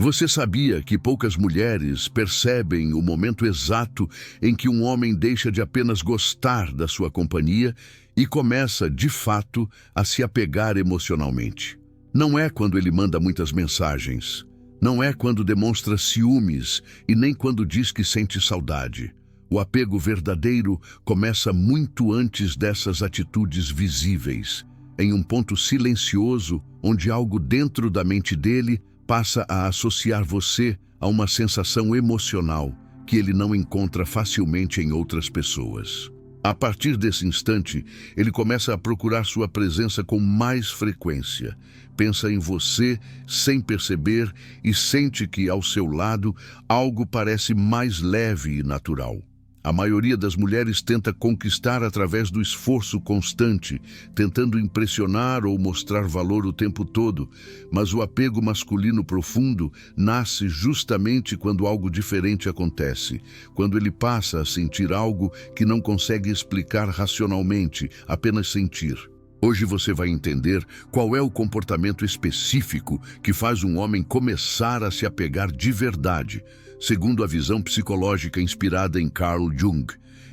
Você sabia que poucas mulheres percebem o momento exato em que um homem deixa de apenas gostar da sua companhia e começa, de fato, a se apegar emocionalmente? Não é quando ele manda muitas mensagens, não é quando demonstra ciúmes e nem quando diz que sente saudade. O apego verdadeiro começa muito antes dessas atitudes visíveis, em um ponto silencioso onde algo dentro da mente dele passa a associar você a uma sensação emocional que ele não encontra facilmente em outras pessoas. A partir desse instante, ele começa a procurar sua presença com mais frequência. Pensa em você sem perceber e sente que, ao seu lado, algo parece mais leve e natural. A maioria das mulheres tenta conquistar através do esforço constante, tentando impressionar ou mostrar valor o tempo todo, mas o apego masculino profundo nasce justamente quando algo diferente acontece, quando ele passa a sentir algo que não consegue explicar racionalmente, apenas sentir. Hoje você vai entender qual é o comportamento específico que faz um homem começar a se apegar de verdade, segundo a visão psicológica inspirada em Carl Jung,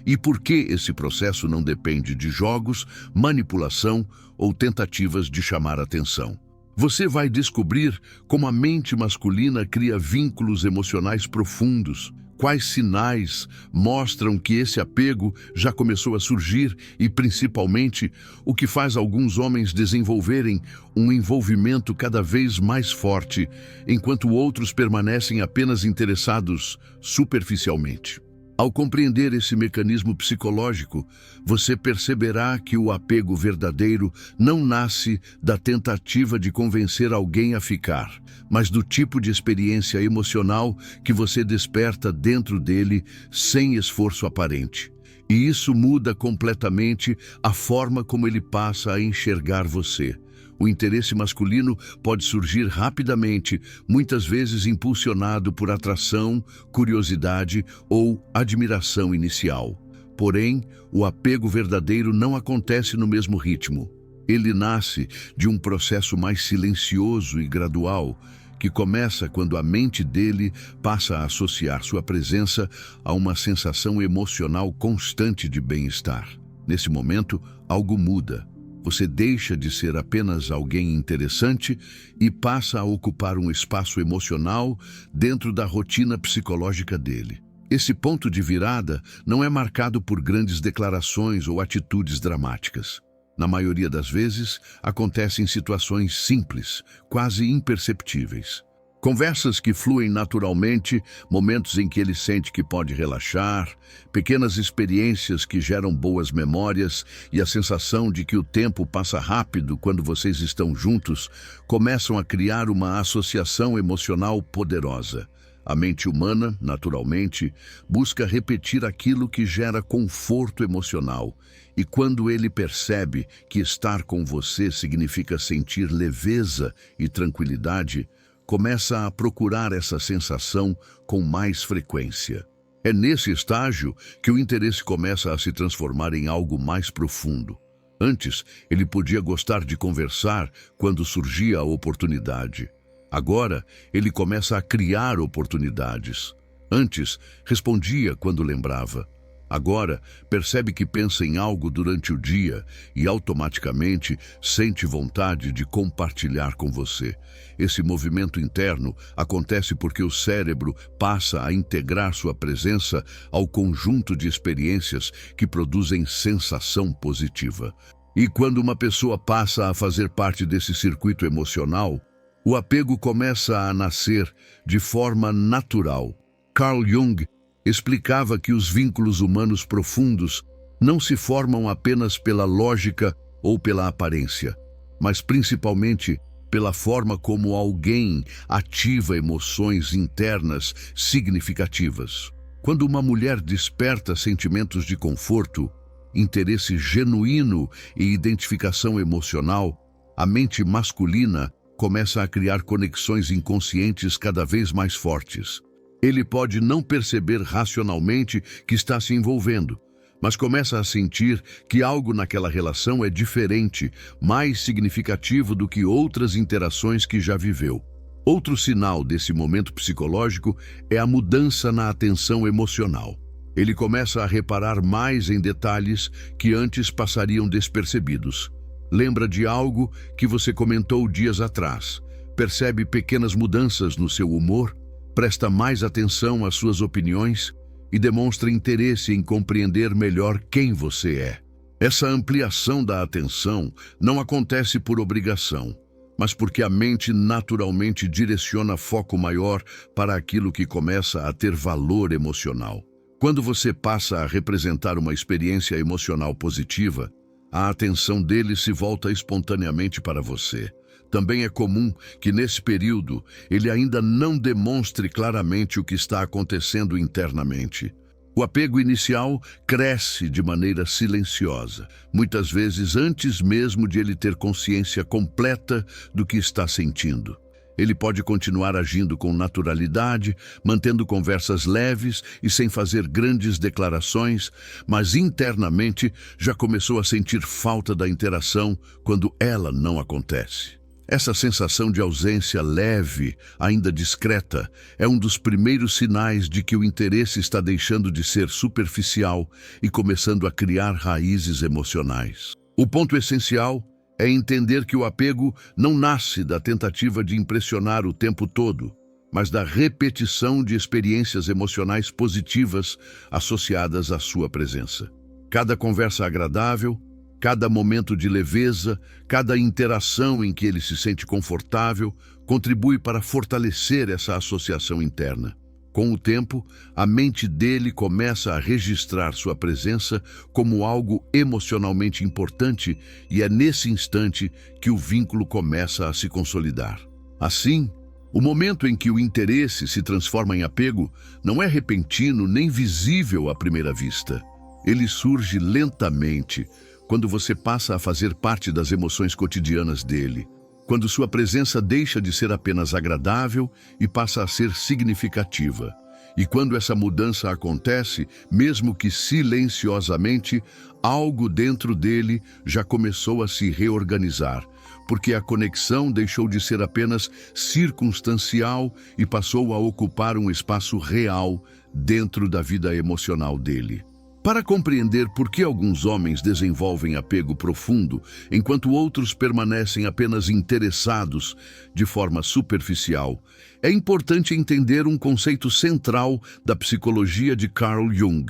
e por que esse processo não depende de jogos, manipulação ou tentativas de chamar atenção. Você vai descobrir como a mente masculina cria vínculos emocionais profundos, quais sinais mostram que esse apego já começou a surgir e, principalmente, o que faz alguns homens desenvolverem um envolvimento cada vez mais forte, enquanto outros permanecem apenas interessados superficialmente. Ao compreender esse mecanismo psicológico, você perceberá que o apego verdadeiro não nasce da tentativa de convencer alguém a ficar, mas do tipo de experiência emocional que você desperta dentro dele sem esforço aparente. E isso muda completamente a forma como ele passa a enxergar você. O interesse masculino pode surgir rapidamente, muitas vezes impulsionado por atração, curiosidade ou admiração inicial. Porém, o apego verdadeiro não acontece no mesmo ritmo. Ele nasce de um processo mais silencioso e gradual, que começa quando a mente dele passa a associar sua presença a uma sensação emocional constante de bem-estar. Nesse momento, algo muda. Você deixa de ser apenas alguém interessante e passa a ocupar um espaço emocional dentro da rotina psicológica dele. Esse ponto de virada não é marcado por grandes declarações ou atitudes dramáticas. Na maioria das vezes, acontece em situações simples, quase imperceptíveis. Conversas que fluem naturalmente, momentos em que ele sente que pode relaxar, pequenas experiências que geram boas memórias e a sensação de que o tempo passa rápido quando vocês estão juntos, começam a criar uma associação emocional poderosa. A mente humana, naturalmente, busca repetir aquilo que gera conforto emocional, e quando ele percebe que estar com você significa sentir leveza e tranquilidade, começa a procurar essa sensação com mais frequência. É nesse estágio que o interesse começa a se transformar em algo mais profundo. Antes, ele podia gostar de conversar quando surgia a oportunidade. Agora, ele começa a criar oportunidades. Antes, respondia quando lembrava. Agora, percebe que pensa em algo durante o dia e automaticamente sente vontade de compartilhar com você. Esse movimento interno acontece porque o cérebro passa a integrar sua presença ao conjunto de experiências que produzem sensação positiva. E quando uma pessoa passa a fazer parte desse circuito emocional, o apego começa a nascer de forma natural. Carl Jung explicava que os vínculos humanos profundos não se formam apenas pela lógica ou pela aparência, mas principalmente pela forma como alguém ativa emoções internas significativas. Quando uma mulher desperta sentimentos de conforto, interesse genuíno e identificação emocional, a mente masculina começa a criar conexões inconscientes cada vez mais fortes. Ele pode não perceber racionalmente que está se envolvendo, mas começa a sentir que algo naquela relação é diferente, mais significativo do que outras interações que já viveu. Outro sinal desse momento psicológico é a mudança na atenção emocional. Ele começa a reparar mais em detalhes que antes passariam despercebidos. Lembra de algo que você comentou dias atrás. Percebe pequenas mudanças no seu humor, presta mais atenção às suas opiniões e demonstra interesse em compreender melhor quem você é. Essa ampliação da atenção não acontece por obrigação, mas porque a mente naturalmente direciona foco maior para aquilo que começa a ter valor emocional. Quando você passa a representar uma experiência emocional positiva, a atenção dele se volta espontaneamente para você. Também é comum que, nesse período, ele ainda não demonstre claramente o que está acontecendo internamente. O apego inicial cresce de maneira silenciosa, muitas vezes antes mesmo de ele ter consciência completa do que está sentindo. Ele pode continuar agindo com naturalidade, mantendo conversas leves e sem fazer grandes declarações, mas internamente já começou a sentir falta da interação quando ela não acontece. Essa sensação de ausência leve, ainda discreta, é um dos primeiros sinais de que o interesse está deixando de ser superficial e começando a criar raízes emocionais. O ponto essencial é entender que o apego não nasce da tentativa de impressionar o tempo todo, mas da repetição de experiências emocionais positivas associadas à sua presença. Cada conversa agradável, cada momento de leveza, cada interação em que ele se sente confortável, contribui para fortalecer essa associação interna. Com o tempo, a mente dele começa a registrar sua presença como algo emocionalmente importante e é nesse instante que o vínculo começa a se consolidar. Assim, o momento em que o interesse se transforma em apego não é repentino nem visível à primeira vista. Ele surge lentamente, quando você passa a fazer parte das emoções cotidianas dele, quando sua presença deixa de ser apenas agradável e passa a ser significativa. E quando essa mudança acontece, mesmo que silenciosamente, algo dentro dele já começou a se reorganizar, porque a conexão deixou de ser apenas circunstancial e passou a ocupar um espaço real dentro da vida emocional dele. Para compreender por que alguns homens desenvolvem apego profundo, enquanto outros permanecem apenas interessados de forma superficial, é importante entender um conceito central da psicologia de Carl Jung: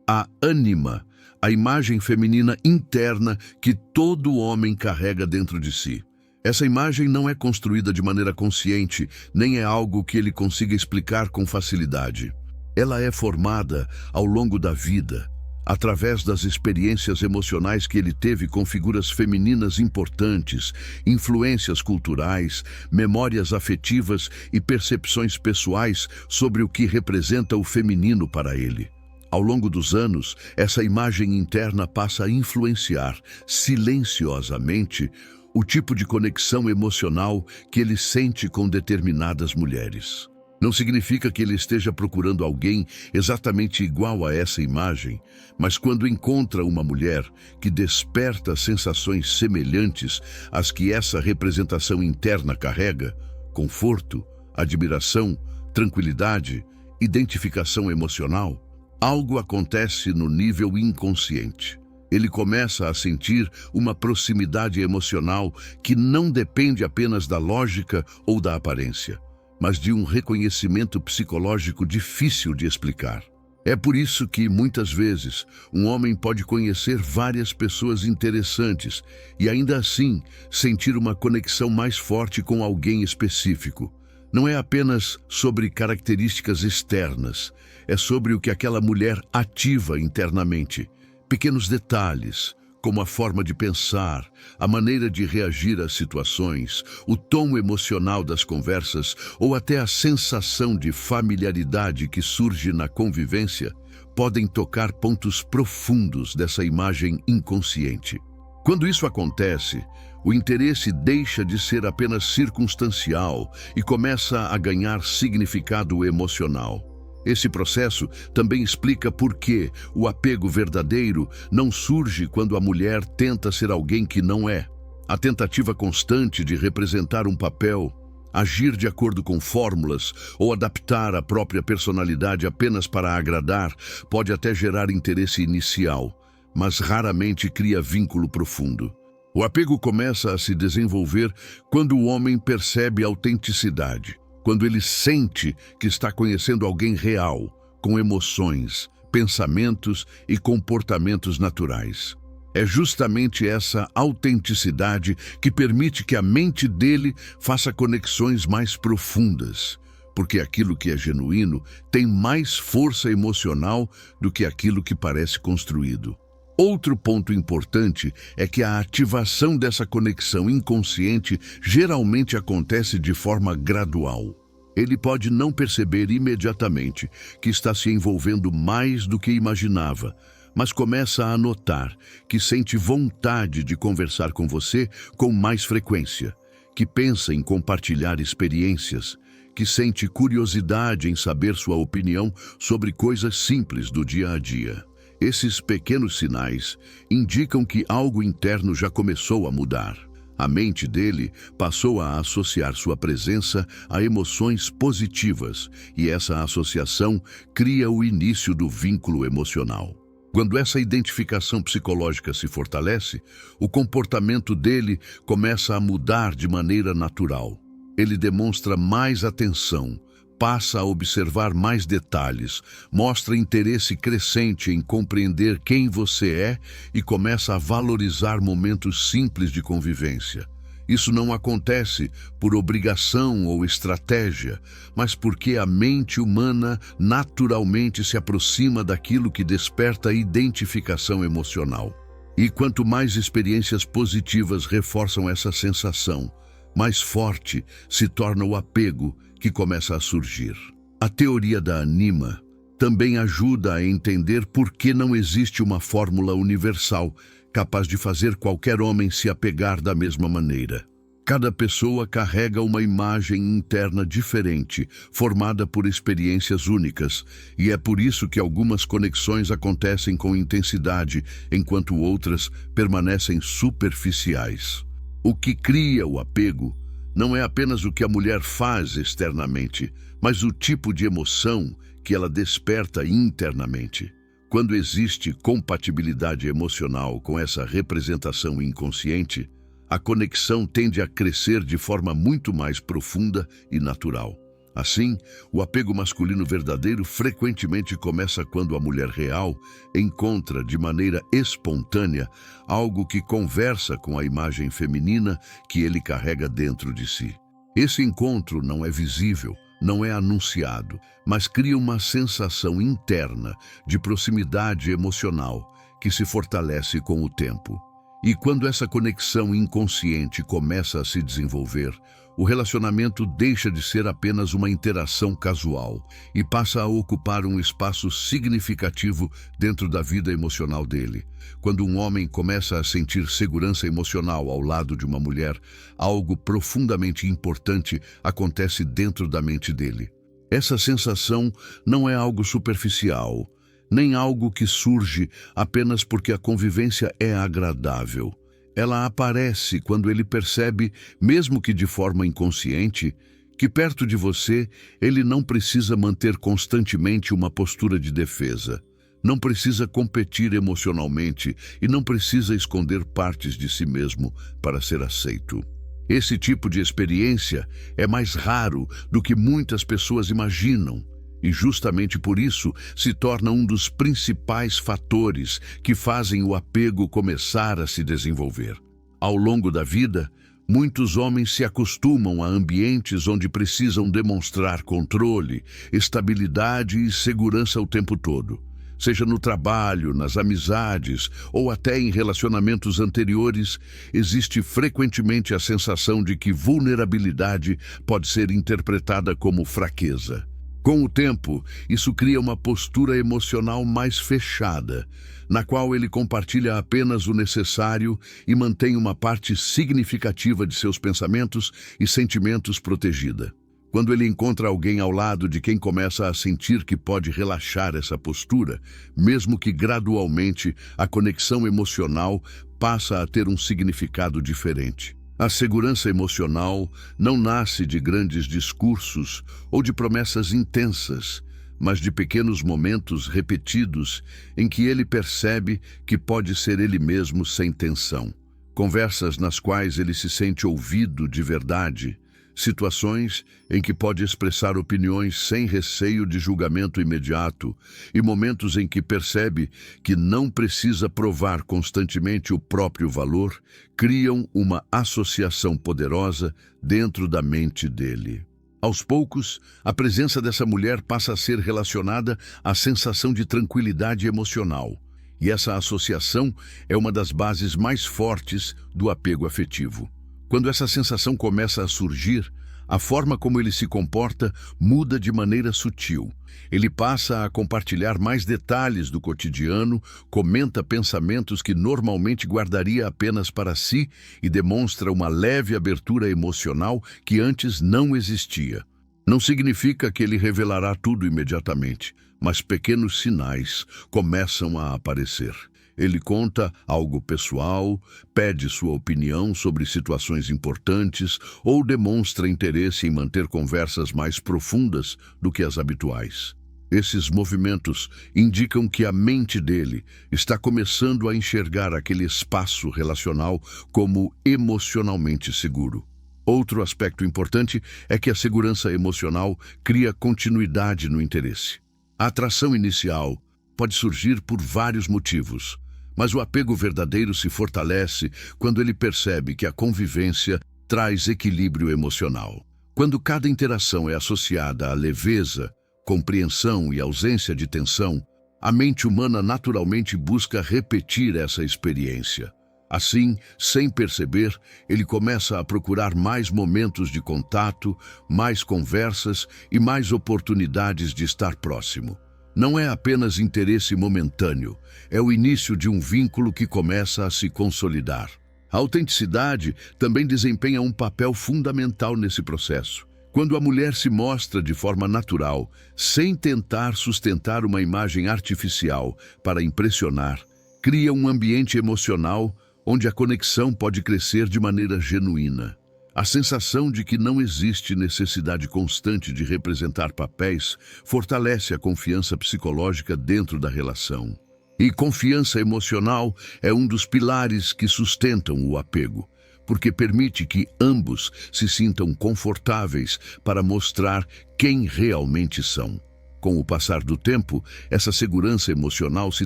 a ânima, a imagem feminina interna que todo homem carrega dentro de si. Essa imagem não é construída de maneira consciente, nem é algo que ele consiga explicar com facilidade. Ela é formada ao longo da vida, através das experiências emocionais que ele teve com figuras femininas importantes, influências culturais, memórias afetivas e percepções pessoais sobre o que representa o feminino para ele. Ao longo dos anos, essa imagem interna passa a influenciar, silenciosamente, o tipo de conexão emocional que ele sente com determinadas mulheres. Não significa que ele esteja procurando alguém exatamente igual a essa imagem, mas quando encontra uma mulher que desperta sensações semelhantes às que essa representação interna carrega, conforto, admiração, tranquilidade, identificação emocional, algo acontece no nível inconsciente. Ele começa a sentir uma proximidade emocional que não depende apenas da lógica ou da aparência, mas de um reconhecimento psicológico difícil de explicar. É por isso que, muitas vezes, um homem pode conhecer várias pessoas interessantes e, ainda assim, sentir uma conexão mais forte com alguém específico. Não é apenas sobre características externas, é sobre o que aquela mulher ativa internamente. Pequenos detalhes, como a forma de pensar, a maneira de reagir às situações, o tom emocional das conversas ou até a sensação de familiaridade que surge na convivência, podem tocar pontos profundos dessa imagem inconsciente. Quando isso acontece, o interesse deixa de ser apenas circunstancial e começa a ganhar significado emocional. Esse processo também explica por que o apego verdadeiro não surge quando a mulher tenta ser alguém que não é. A tentativa constante de representar um papel, Agir de acordo com fórmulas ou adaptar a própria personalidade apenas para agradar pode até gerar interesse inicial, mas raramente cria vínculo profundo. O apego começa a se desenvolver quando o homem percebe autenticidade, quando ele sente que está conhecendo alguém real, com emoções, pensamentos e comportamentos naturais. É justamente essa autenticidade que permite que a mente dele faça conexões mais profundas, porque aquilo que é genuíno tem mais força emocional do que aquilo que parece construído. Outro ponto importante é que a ativação dessa conexão inconsciente geralmente acontece de forma gradual. Ele pode não perceber imediatamente que está se envolvendo mais do que imaginava, mas começa a notar que sente vontade de conversar com você com mais frequência, que pensa em compartilhar experiências, que sente curiosidade em saber sua opinião sobre coisas simples do dia a dia. Esses pequenos sinais indicam que algo interno já começou a mudar. A mente dele passou a associar sua presença a emoções positivas, e essa associação cria o início do vínculo emocional. Quando essa identificação psicológica se fortalece, o comportamento dele começa a mudar de maneira natural. Ele demonstra mais atenção, passa a observar mais detalhes, mostra interesse crescente em compreender quem você é e começa a valorizar momentos simples de convivência. Isso não acontece por obrigação ou estratégia, mas porque a mente humana naturalmente se aproxima daquilo que desperta identificação emocional. E quanto mais experiências positivas reforçam essa sensação, mais forte se torna o apego que começa a surgir. A teoria da Anima também ajuda a entender por que não existe uma fórmula universal capaz de fazer qualquer homem se apegar da mesma maneira. Cada pessoa carrega uma imagem interna diferente, formada por experiências únicas, e é por isso que algumas conexões acontecem com intensidade, enquanto outras permanecem superficiais. O que cria o apego não é apenas o que a mulher faz externamente, mas o tipo de emoção que ela desperta internamente. Quando existe compatibilidade emocional com essa representação inconsciente, a conexão tende a crescer de forma muito mais profunda e natural. Assim, o apego masculino verdadeiro frequentemente começa quando a mulher real encontra de maneira espontânea algo que conversa com a imagem feminina que ele carrega dentro de si. Esse encontro não é visível, não é anunciado, mas cria uma sensação interna de proximidade emocional que se fortalece com o tempo. E quando essa conexão inconsciente começa a se desenvolver, o relacionamento deixa de ser apenas uma interação casual e passa a ocupar um espaço significativo dentro da vida emocional dele. Quando um homem começa a sentir segurança emocional ao lado de uma mulher, algo profundamente importante acontece dentro da mente dele. Essa sensação não é algo superficial, nem algo que surge apenas porque a convivência é agradável. Ela aparece quando ele percebe, mesmo que de forma inconsciente, que perto de você ele não precisa manter constantemente uma postura de defesa, não precisa competir emocionalmente e não precisa esconder partes de si mesmo para ser aceito. Esse tipo de experiência é mais raro do que muitas pessoas imaginam. E justamente por isso se torna um dos principais fatores que fazem o apego começar a se desenvolver. Ao longo da vida, muitos homens se acostumam a ambientes onde precisam demonstrar controle, estabilidade e segurança o tempo todo. Seja no trabalho, nas amizades ou até em relacionamentos anteriores, existe frequentemente a sensação de que vulnerabilidade pode ser interpretada como fraqueza. Com o tempo, isso cria uma postura emocional mais fechada, na qual ele compartilha apenas o necessário e mantém uma parte significativa de seus pensamentos e sentimentos protegida. Quando ele encontra alguém ao lado de quem começa a sentir que pode relaxar essa postura, mesmo que gradualmente, a conexão emocional passa a ter um significado diferente. A segurança emocional não nasce de grandes discursos ou de promessas intensas, mas de pequenos momentos repetidos em que ele percebe que pode ser ele mesmo sem tensão. Conversas nas quais ele se sente ouvido de verdade, situações em que pode expressar opiniões sem receio de julgamento imediato e momentos em que percebe que não precisa provar constantemente o próprio valor, criam uma associação poderosa dentro da mente dele. Aos poucos, a presença dessa mulher passa a ser relacionada à sensação de tranquilidade emocional, e essa associação é uma das bases mais fortes do apego afetivo. Quando essa sensação começa a surgir, a forma como ele se comporta muda de maneira sutil. Ele passa a compartilhar mais detalhes do cotidiano, comenta pensamentos que normalmente guardaria apenas para si e demonstra uma leve abertura emocional que antes não existia. Não significa que ele revelará tudo imediatamente, mas pequenos sinais começam a aparecer. Ele conta algo pessoal, pede sua opinião sobre situações importantes ou demonstra interesse em manter conversas mais profundas do que as habituais. Esses movimentos indicam que a mente dele está começando a enxergar aquele espaço relacional como emocionalmente seguro. Outro aspecto importante é que a segurança emocional cria continuidade no interesse. A atração inicial pode surgir por vários motivos, mas o apego verdadeiro se fortalece quando ele percebe que a convivência traz equilíbrio emocional. Quando cada interação é associada à leveza, compreensão e ausência de tensão, a mente humana naturalmente busca repetir essa experiência. Assim, sem perceber, ele começa a procurar mais momentos de contato, mais conversas e mais oportunidades de estar próximo. Não é apenas interesse momentâneo, é o início de um vínculo que começa a se consolidar. A autenticidade também desempenha um papel fundamental nesse processo. Quando a mulher se mostra de forma natural, sem tentar sustentar uma imagem artificial para impressionar, cria um ambiente emocional onde a conexão pode crescer de maneira genuína. A sensação de que não existe necessidade constante de representar papéis fortalece a confiança psicológica dentro da relação. E confiança emocional é um dos pilares que sustentam o apego, porque permite que ambos se sintam confortáveis para mostrar quem realmente são. Com o passar do tempo, essa segurança emocional se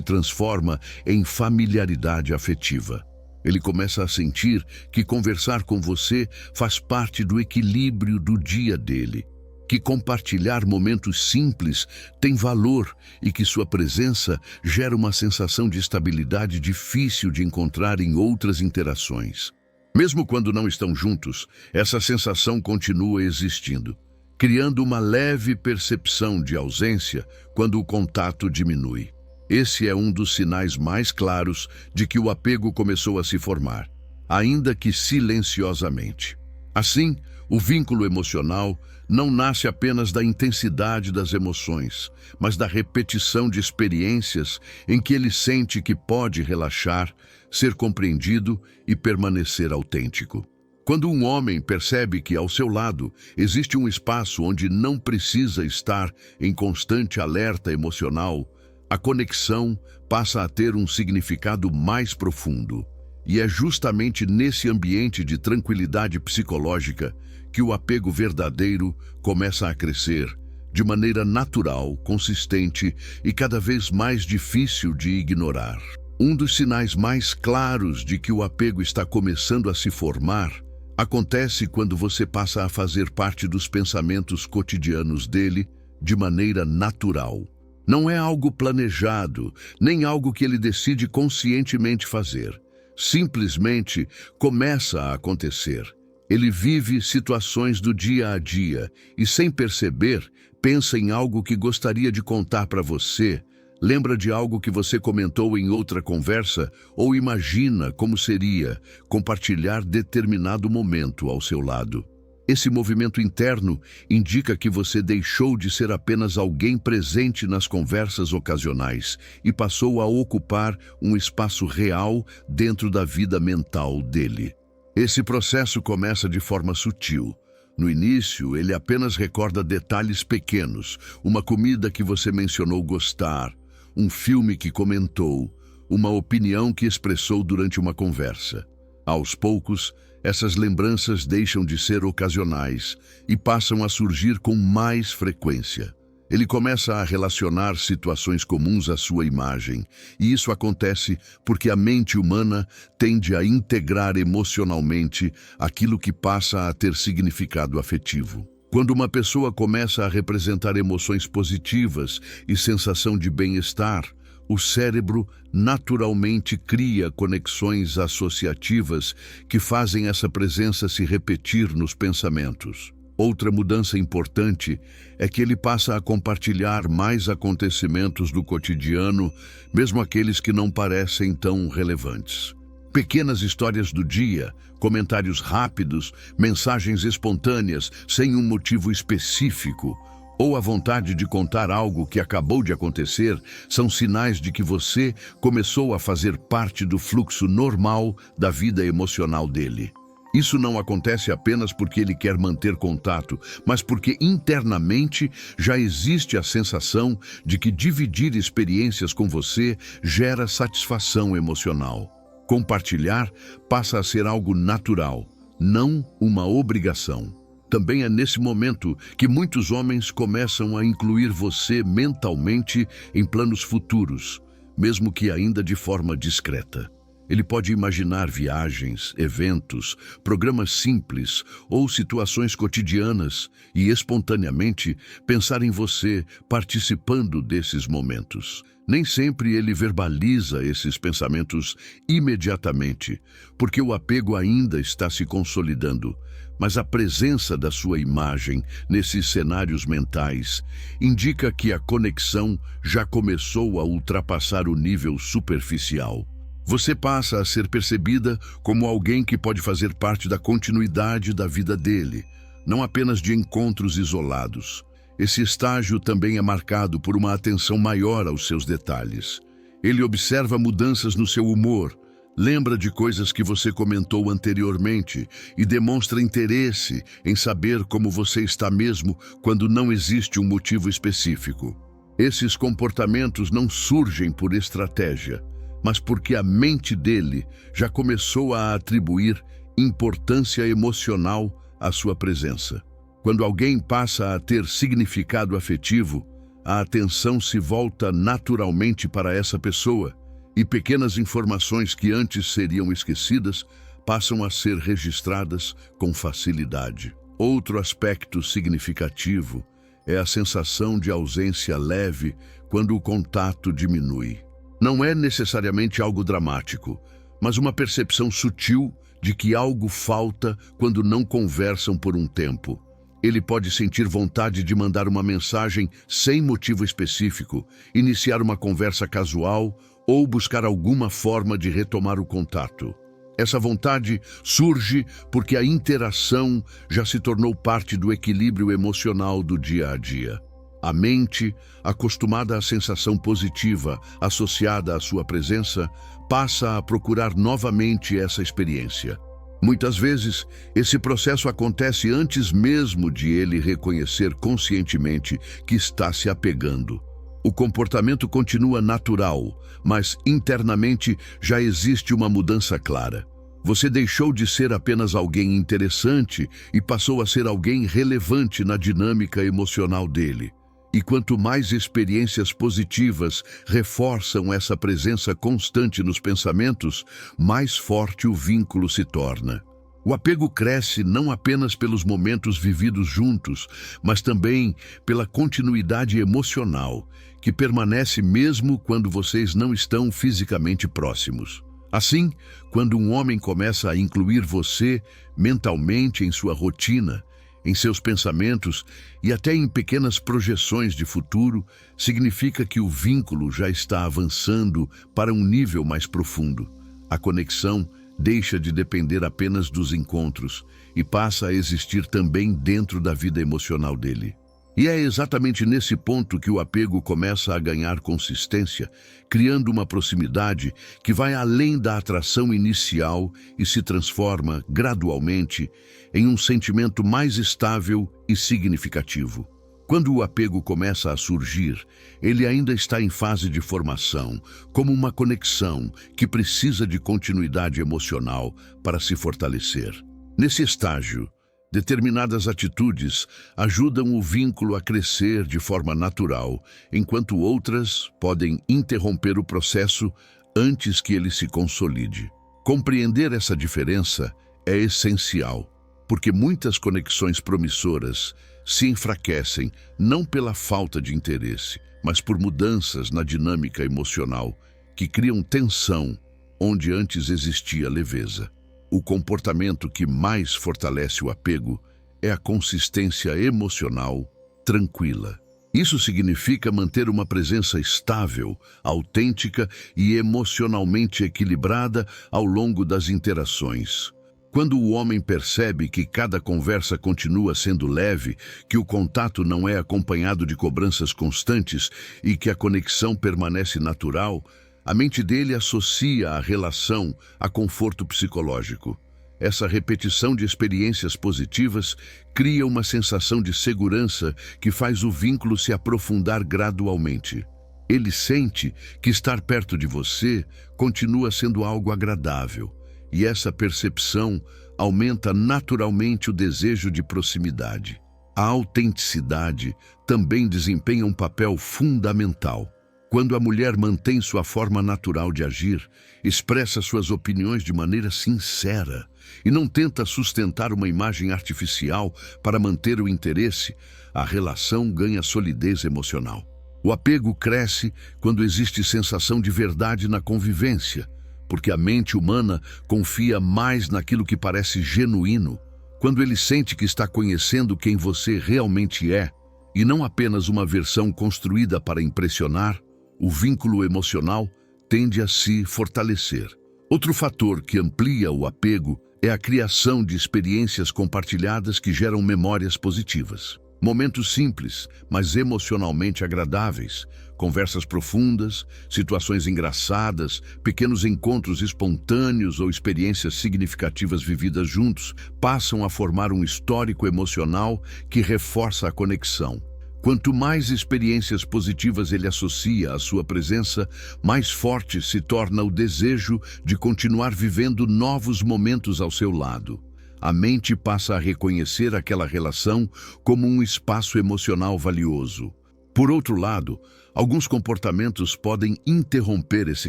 transforma em familiaridade afetiva. Ele começa a sentir que conversar com você faz parte do equilíbrio do dia dele, que compartilhar momentos simples tem valor e que sua presença gera uma sensação de estabilidade difícil de encontrar em outras interações. Mesmo quando não estão juntos, essa sensação continua existindo, criando uma leve percepção de ausência quando o contato diminui. Esse é um dos sinais mais claros de que o apego começou a se formar, ainda que silenciosamente. Assim, o vínculo emocional não nasce apenas da intensidade das emoções, mas da repetição de experiências em que ele sente que pode relaxar, ser compreendido e permanecer autêntico. Quando um homem percebe que ao seu lado existe um espaço onde não precisa estar em constante alerta emocional, a conexão passa a ter um significado mais profundo. E é justamente nesse ambiente de tranquilidade psicológica que o apego verdadeiro começa a crescer, de maneira natural, consistente e cada vez mais difícil de ignorar. Um dos sinais mais claros de que o apego está começando a se formar acontece quando você passa a fazer parte dos pensamentos cotidianos dele de maneira natural. Não é algo planejado, nem algo que ele decide conscientemente fazer. Simplesmente começa a acontecer. Ele vive situações do dia a dia e, sem perceber, pensa em algo que gostaria de contar para você, lembra de algo que você comentou em outra conversa ou imagina como seria compartilhar determinado momento ao seu lado. Esse movimento interno indica que você deixou de ser apenas alguém presente nas conversas ocasionais e passou a ocupar um espaço real dentro da vida mental dele. Esse processo começa de forma sutil. No início, ele apenas recorda detalhes pequenos, uma comida que você mencionou gostar, um filme que comentou, uma opinião que expressou durante uma conversa. Aos poucos, essas lembranças deixam de ser ocasionais e passam a surgir com mais frequência. Ele começa a relacionar situações comuns à sua imagem, e isso acontece porque a mente humana tende a integrar emocionalmente aquilo que passa a ter significado afetivo. Quando uma pessoa começa a representar emoções positivas e sensação de bem-estar, o cérebro naturalmente cria conexões associativas que fazem essa presença se repetir nos pensamentos. Outra mudança importante é que ele passa a compartilhar mais acontecimentos do cotidiano, mesmo aqueles que não parecem tão relevantes. Pequenas histórias do dia, comentários rápidos, mensagens espontâneas, sem um motivo específico, ou a vontade de contar algo que acabou de acontecer, são sinais de que você começou a fazer parte do fluxo normal da vida emocional dele. Isso não acontece apenas porque ele quer manter contato, mas porque internamente já existe a sensação de que dividir experiências com você gera satisfação emocional. Compartilhar passa a ser algo natural, não uma obrigação. Também é nesse momento que muitos homens começam a incluir você mentalmente em planos futuros, mesmo que ainda de forma discreta. Ele pode imaginar viagens, eventos, programas simples ou situações cotidianas e, espontaneamente, pensar em você participando desses momentos. Nem sempre ele verbaliza esses pensamentos imediatamente, porque o apego ainda está se consolidando, mas a presença da sua imagem nesses cenários mentais indica que a conexão já começou a ultrapassar o nível superficial. Você passa a ser percebida como alguém que pode fazer parte da continuidade da vida dele, não apenas de encontros isolados. Esse estágio também é marcado por uma atenção maior aos seus detalhes. Ele observa mudanças no seu humor, lembra de coisas que você comentou anteriormente e demonstra interesse em saber como você está mesmo quando não existe um motivo específico. Esses comportamentos não surgem por estratégia, mas porque a mente dele já começou a atribuir importância emocional à sua presença. Quando alguém passa a ter significado afetivo, a atenção se volta naturalmente para essa pessoa, e pequenas informações que antes seriam esquecidas passam a ser registradas com facilidade. Outro aspecto significativo é a sensação de ausência leve quando o contato diminui. Não é necessariamente algo dramático, mas uma percepção sutil de que algo falta quando não conversam por um tempo. Ele pode sentir vontade de mandar uma mensagem sem motivo específico, iniciar uma conversa casual ou buscar alguma forma de retomar o contato. Essa vontade surge porque a interação já se tornou parte do equilíbrio emocional do dia a dia. A mente, acostumada à sensação positiva associada à sua presença, passa a procurar novamente essa experiência. Muitas vezes, esse processo acontece antes mesmo de ele reconhecer conscientemente que está se apegando. O comportamento continua natural, mas internamente já existe uma mudança clara. Você deixou de ser apenas alguém interessante e passou a ser alguém relevante na dinâmica emocional dele. E quanto mais experiências positivas reforçam essa presença constante nos pensamentos, mais forte o vínculo se torna. O apego cresce não apenas pelos momentos vividos juntos, mas também pela continuidade emocional, que permanece mesmo quando vocês não estão fisicamente próximos. Assim, quando um homem começa a incluir você mentalmente em sua rotina, em seus pensamentos e até em pequenas projeções de futuro, significa que o vínculo já está avançando para um nível mais profundo. A conexão deixa de depender apenas dos encontros e passa a existir também dentro da vida emocional dele. E é exatamente nesse ponto que o apego começa a ganhar consistência, criando uma proximidade que vai além da atração inicial e se transforma, gradualmente, em um sentimento mais estável e significativo. Quando o apego começa a surgir, ele ainda está em fase de formação, como uma conexão que precisa de continuidade emocional para se fortalecer. Nesse estágio, determinadas atitudes ajudam o vínculo a crescer de forma natural, enquanto outras podem interromper o processo antes que ele se consolide. Compreender essa diferença é essencial, porque muitas conexões promissoras se enfraquecem não pela falta de interesse, mas por mudanças na dinâmica emocional que criam tensão onde antes existia leveza. O comportamento que mais fortalece o apego é a consistência emocional tranquila. Isso significa manter uma presença estável, autêntica e emocionalmente equilibrada ao longo das interações. Quando o homem percebe que cada conversa continua sendo leve, que o contato não é acompanhado de cobranças constantes e que a conexão permanece natural, a mente dele associa a relação a conforto psicológico. Essa repetição de experiências positivas cria uma sensação de segurança que faz o vínculo se aprofundar gradualmente. Ele sente que estar perto de você continua sendo algo agradável, e essa percepção aumenta naturalmente o desejo de proximidade. A autenticidade também desempenha um papel fundamental. Quando a mulher mantém sua forma natural de agir, expressa suas opiniões de maneira sincera e não tenta sustentar uma imagem artificial para manter o interesse, a relação ganha solidez emocional. O apego cresce quando existe sensação de verdade na convivência, porque a mente humana confia mais naquilo que parece genuíno. Quando ele sente que está conhecendo quem você realmente é, e não apenas uma versão construída para impressionar, o vínculo emocional tende a se fortalecer. Outro fator que amplia o apego é a criação de experiências compartilhadas que geram memórias positivas. Momentos simples, mas emocionalmente agradáveis, conversas profundas, situações engraçadas, pequenos encontros espontâneos ou experiências significativas vividas juntos passam a formar um histórico emocional que reforça a conexão. Quanto mais experiências positivas ele associa à sua presença, mais forte se torna o desejo de continuar vivendo novos momentos ao seu lado. A mente passa a reconhecer aquela relação como um espaço emocional valioso. Por outro lado, alguns comportamentos podem interromper esse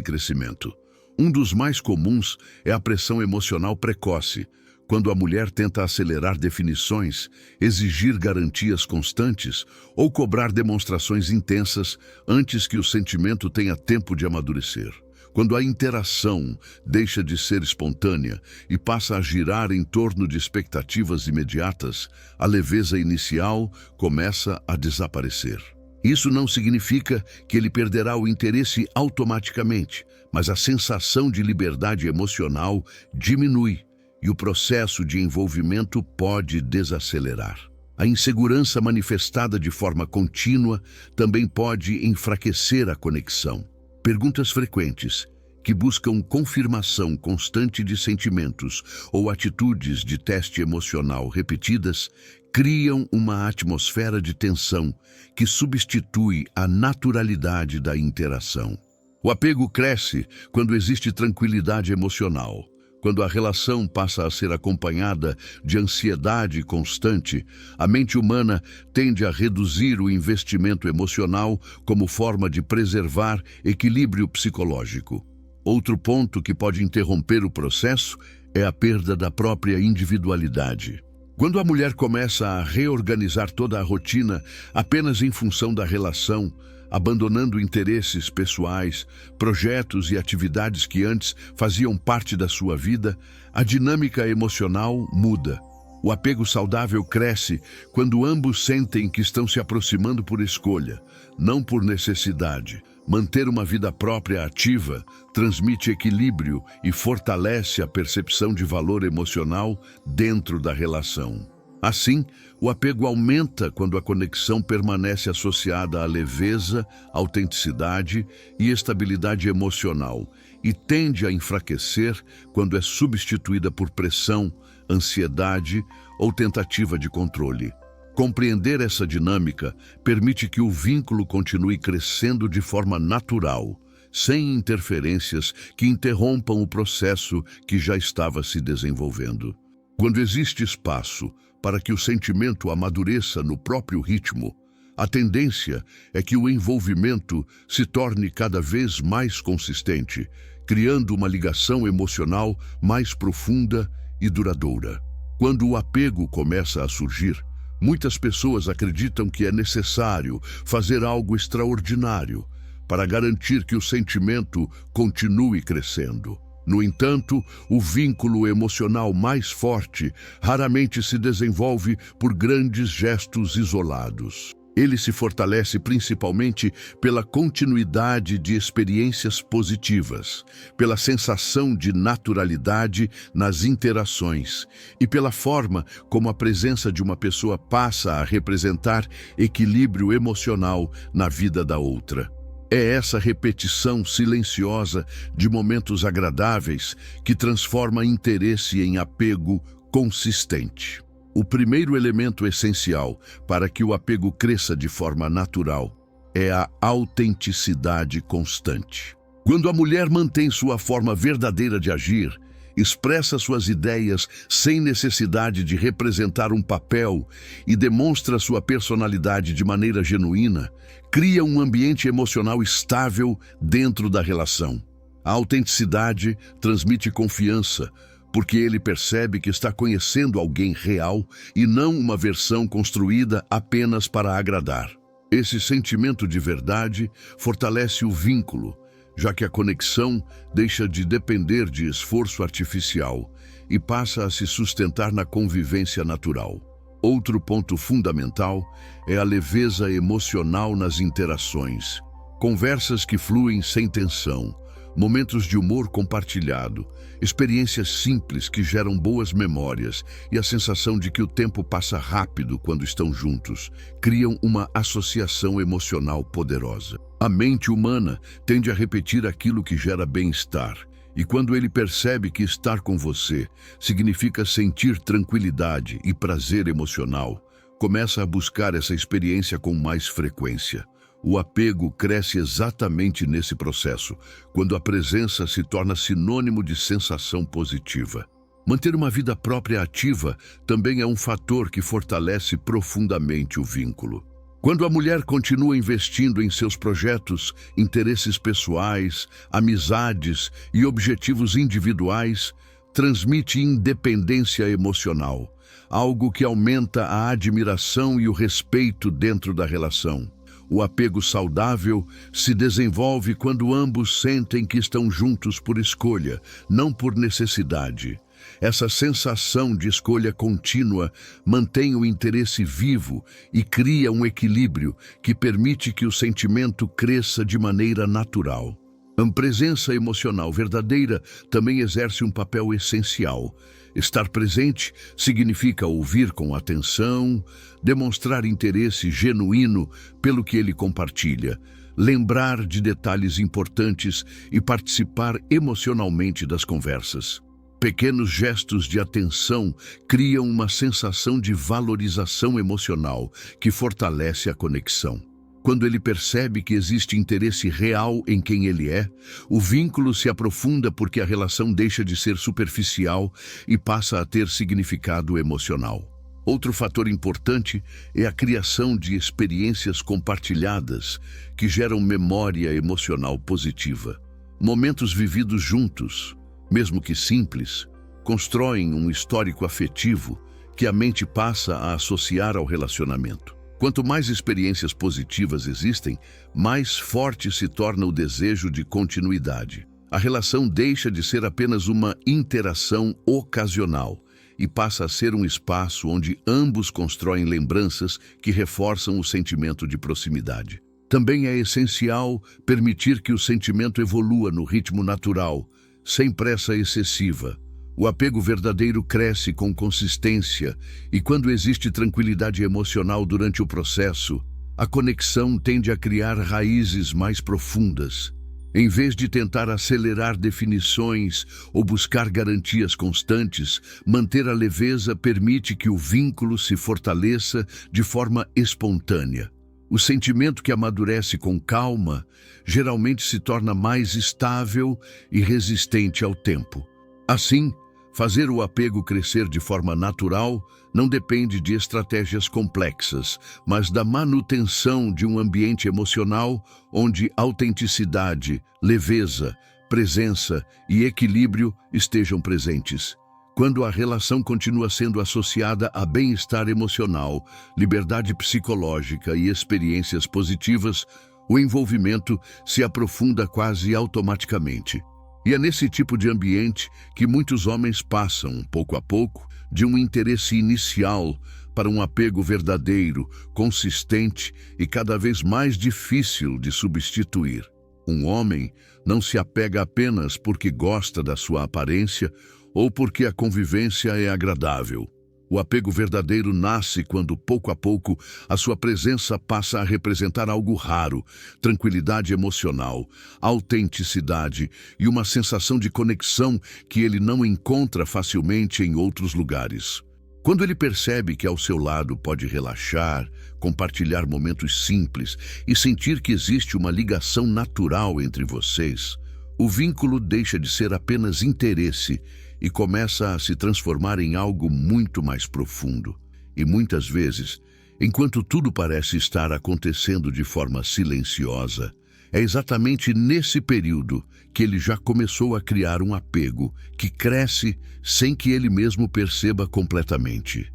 crescimento. Um dos mais comuns é a pressão emocional precoce, quando a mulher tenta acelerar definições, exigir garantias constantes ou cobrar demonstrações intensas antes que o sentimento tenha tempo de amadurecer. Quando a interação deixa de ser espontânea e passa a girar em torno de expectativas imediatas, a leveza inicial começa a desaparecer. Isso não significa que ele perderá o interesse automaticamente, mas a sensação de liberdade emocional diminui e o processo de envolvimento pode desacelerar. A insegurança manifestada de forma contínua também pode enfraquecer a conexão. Perguntas frequentes, que buscam confirmação constante de sentimentos ou atitudes de teste emocional repetidas, criam uma atmosfera de tensão que substitui a naturalidade da interação. O apego cresce quando existe tranquilidade emocional. Quando a relação passa a ser acompanhada de ansiedade constante, a mente humana tende a reduzir o investimento emocional como forma de preservar equilíbrio psicológico. Outro ponto que pode interromper o processo é a perda da própria individualidade. Quando a mulher começa a reorganizar toda a rotina apenas em função da relação, abandonando interesses pessoais, projetos e atividades que antes faziam parte da sua vida, a dinâmica emocional muda. O apego saudável cresce quando ambos sentem que estão se aproximando por escolha, não por necessidade. Manter uma vida própria ativa transmite equilíbrio e fortalece a percepção de valor emocional dentro da relação. Assim, o apego aumenta quando a conexão permanece associada à leveza, autenticidade e estabilidade emocional, e tende a enfraquecer quando é substituída por pressão, ansiedade ou tentativa de controle. Compreender essa dinâmica permite que o vínculo continue crescendo de forma natural, sem interferências que interrompam o processo que já estava se desenvolvendo. Quando existe espaço para que o sentimento amadureça no próprio ritmo, a tendência é que o envolvimento se torne cada vez mais consistente, criando uma ligação emocional mais profunda e duradoura. Quando o apego começa a surgir, muitas pessoas acreditam que é necessário fazer algo extraordinário para garantir que o sentimento continue crescendo. No entanto, o vínculo emocional mais forte raramente se desenvolve por grandes gestos isolados. Ele se fortalece principalmente pela continuidade de experiências positivas, pela sensação de naturalidade nas interações e pela forma como a presença de uma pessoa passa a representar equilíbrio emocional na vida da outra. É essa repetição silenciosa de momentos agradáveis que transforma interesse em apego consistente. O primeiro elemento essencial para que o apego cresça de forma natural é a autenticidade constante. Quando a mulher mantém sua forma verdadeira de agir, expressa suas ideias sem necessidade de representar um papel e demonstra sua personalidade de maneira genuína, cria um ambiente emocional estável dentro da relação. A autenticidade transmite confiança, porque ele percebe que está conhecendo alguém real e não uma versão construída apenas para agradar. Esse sentimento de verdade fortalece o vínculo, já que a conexão deixa de depender de esforço artificial e passa a se sustentar na convivência natural. Outro ponto fundamental é a leveza emocional nas interações. Conversas que fluem sem tensão, momentos de humor compartilhado, experiências simples que geram boas memórias e a sensação de que o tempo passa rápido quando estão juntos, criam uma associação emocional poderosa. A mente humana tende a repetir aquilo que gera bem-estar, e quando ele percebe que estar com você significa sentir tranquilidade e prazer emocional, começa a buscar essa experiência com mais frequência. O apego cresce exatamente nesse processo, quando a presença se torna sinônimo de sensação positiva. Manter uma vida própria ativa também é um fator que fortalece profundamente o vínculo. Quando a mulher continua investindo em seus projetos, interesses pessoais, amizades e objetivos individuais, transmite independência emocional, algo que aumenta a admiração e o respeito dentro da relação. O apego saudável se desenvolve quando ambos sentem que estão juntos por escolha, não por necessidade. Essa sensação de escolha contínua mantém o interesse vivo e cria um equilíbrio que permite que o sentimento cresça de maneira natural. A presença emocional verdadeira também exerce um papel essencial. Estar presente significa ouvir com atenção, demonstrar interesse genuíno pelo que ele compartilha, lembrar de detalhes importantes e participar emocionalmente das conversas. Pequenos gestos de atenção criam uma sensação de valorização emocional que fortalece a conexão. Quando ele percebe que existe interesse real em quem ele é, o vínculo se aprofunda porque a relação deixa de ser superficial e passa a ter significado emocional. Outro fator importante é a criação de experiências compartilhadas que geram memória emocional positiva. Momentos vividos juntos, mesmo que simples, constroem um histórico afetivo que a mente passa a associar ao relacionamento. Quanto mais experiências positivas existem, mais forte se torna o desejo de continuidade. A relação deixa de ser apenas uma interação ocasional e passa a ser um espaço onde ambos constroem lembranças que reforçam o sentimento de proximidade. Também é essencial permitir que o sentimento evolua no ritmo natural, sem pressa excessiva. O apego verdadeiro cresce com consistência e, quando existe tranquilidade emocional durante o processo, a conexão tende a criar raízes mais profundas. Em vez de tentar acelerar definições ou buscar garantias constantes, manter a leveza permite que o vínculo se fortaleça de forma espontânea. O sentimento que amadurece com calma geralmente se torna mais estável e resistente ao tempo. Assim, fazer o apego crescer de forma natural não depende de estratégias complexas, mas da manutenção de um ambiente emocional onde autenticidade, leveza, presença e equilíbrio estejam presentes. Quando a relação continua sendo associada a bem-estar emocional, liberdade psicológica e experiências positivas, o envolvimento se aprofunda quase automaticamente. E é nesse tipo de ambiente que muitos homens passam, pouco a pouco, de um interesse inicial para um apego verdadeiro, consistente e cada vez mais difícil de substituir. Um homem não se apega apenas porque gosta da sua aparência ou porque a convivência é agradável. O apego verdadeiro nasce quando, pouco a pouco, a sua presença passa a representar algo raro, tranquilidade emocional, autenticidade e uma sensação de conexão que ele não encontra facilmente em outros lugares. Quando ele percebe que ao seu lado pode relaxar, compartilhar momentos simples e sentir que existe uma ligação natural entre vocês, o vínculo deixa de ser apenas interesse e começa a se transformar em algo muito mais profundo. E muitas vezes, enquanto tudo parece estar acontecendo de forma silenciosa, é exatamente nesse período que ele já começou a criar um apego que cresce sem que ele mesmo perceba completamente.